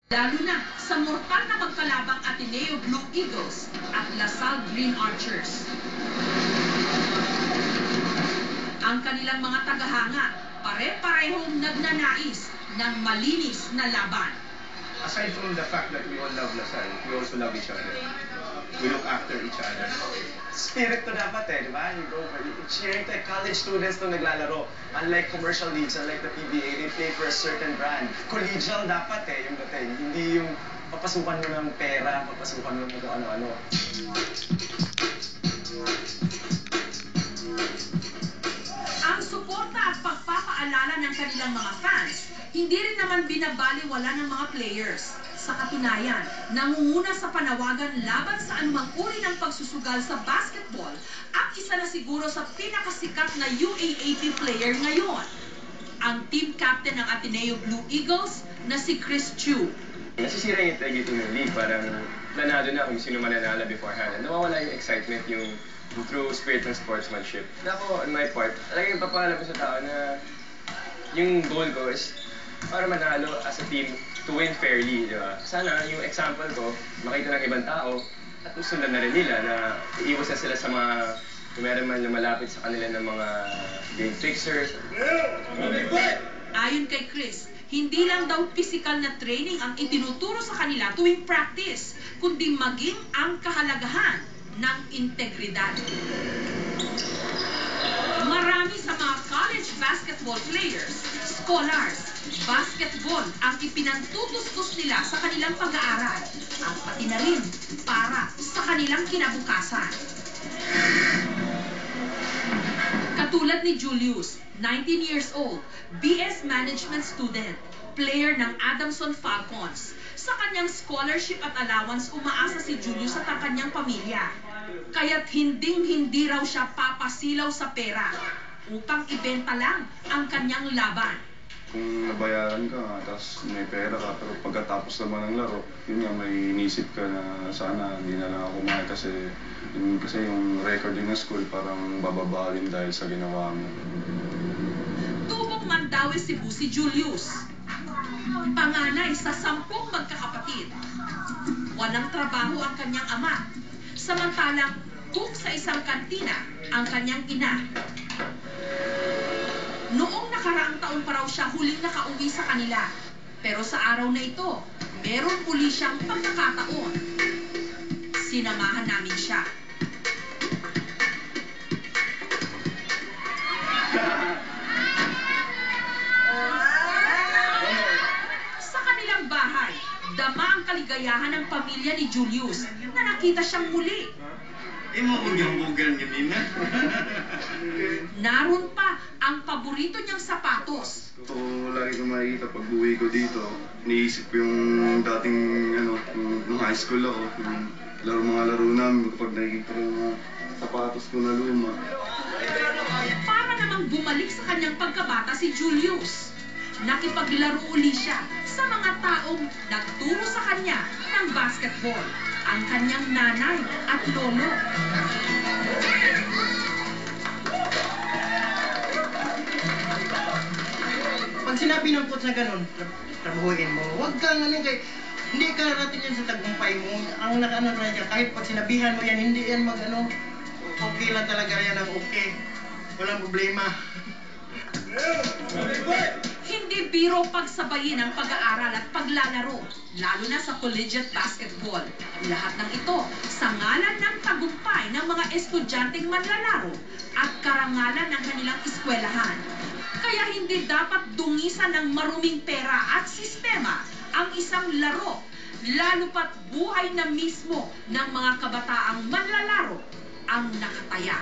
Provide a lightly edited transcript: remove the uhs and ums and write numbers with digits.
Lalo na sa mortal na magkalabang Ateneo Blue Eagles at LaSalle Green Archers. Ang kanilang mga tagahanga, pare-parehong nagnanais ng malinis na laban. Aside from the fact that we all love LaSalle, we also love each other. We look after each other. Spirit to dapat di ba? You go for cheering to college students to naglalaro. Unlike commercial leagues, unlike the PBA, they play for a certain brand. Collegial dapat yung dating. Hindi yung papasukan mo ng pera, papasukan mo ng ano-ano. Ang suporta at pagpapaalala ng kanilang mga fans, hindi rin naman binabaliwala ng mga players. Sa katunayan, nangunguna sa panawagan laban sa anumang uri ng pagsusugal sa basketball ang isa na siguro sa pinakasikat na UAAP player ngayon. Ang team captain ng Ateneo Blue Eagles na si Chris Chu. Nasisira yung integrity ng league, parang planado na kung sino mananalo beforehand. Nawawala yung excitement, yung true spirit ng sportsmanship. Ako, on my part, talagang papalam ko sa tao na yung goal ko is para manalo as a team to win fairly, di ba? Sana yung example ko, makita ng ibang tao at sundan na rin nila na iiwas na sila sa mga kung meron man lumalapit sa kanila ng mga game fixers. Ayon kay Chris, hindi lang daw physical na training ang itinuturo sa kanila tuwing practice, kundi maging ang kahalagahan ng integridad. Marami sa mga college basketball players, scholars, basketball ang ipinantutustos nila sa kanilang pag-aaral at pati na rin para sa kanilang kinabukasan. Katulad ni Julius, 19 years old, BS Management student, player ng Adamson Falcons. Sa kanyang scholarship at allowance, umaasa si Julius sa kanyang pamilya. Kaya't hinding-hindi raw siya papasilaw sa pera upang ibenta lang ang kanyang laban. Kung nabayaran ka, tapos may pera ka, pero pagkatapos naman ng laro, yun nga, may inisip ka na sana hindi na lang ako kumain kasi yung recording ng school parang bababa rin dahil sa ginawa mo. Tubong Mandaue, Cebu si Julius. Panganay sa 10 magkakapatid. Walang trabaho ang kanyang ama. Samantalang cook sa isang kantina ang kanyang ina. Noong nakaraang taon pa raw siya huling nakauwi sa kanila. Pero sa araw na ito, meron uli siyang pagkakataon. Sinamahan namin siya. Sa kanilang bahay, dama ang kaligayahan ng pamilya ni Julius na nakita siyang muli. Imubugang-bugang ganina. Naroon pa ang paborito niyang sapatos. Ito lagi ko makikita pag uwi ko dito. Iniisip ko yung dating nung high school ako. Yung mga laro namin kapag nakikita ko yung mga sapatos ko na luma. Para namang bumalik sa kanyang pagkabata si Julius. Nakipaglaro uli siya sa mga taong nagturo sa kanya ng basketball. Ang kanyang nanay at lolo. Pag sinabi ng coach na ganun, trabahuin mo, huwag kang kay hindi ka narating yan sa tagumpay mo. Ang nakano na siya, kahit pag sinabihan mo yan, hindi yan okay lang talaga yan ang okay. Walang problema. Hindi biro pagsabayin ang pag-aaral at paglalaro, lalo na sa collegiate basketball. Lahat ng ito sa ngalan ng tagumpay ng mga estudyanteng manlalaro at karangalan ng kanilang eskwelahan. Kaya hindi dapat dungisan ng maruming pera at sistema ang isang laro, lalo pat buhay na mismo ng mga kabataang manlalaro ang nakataya.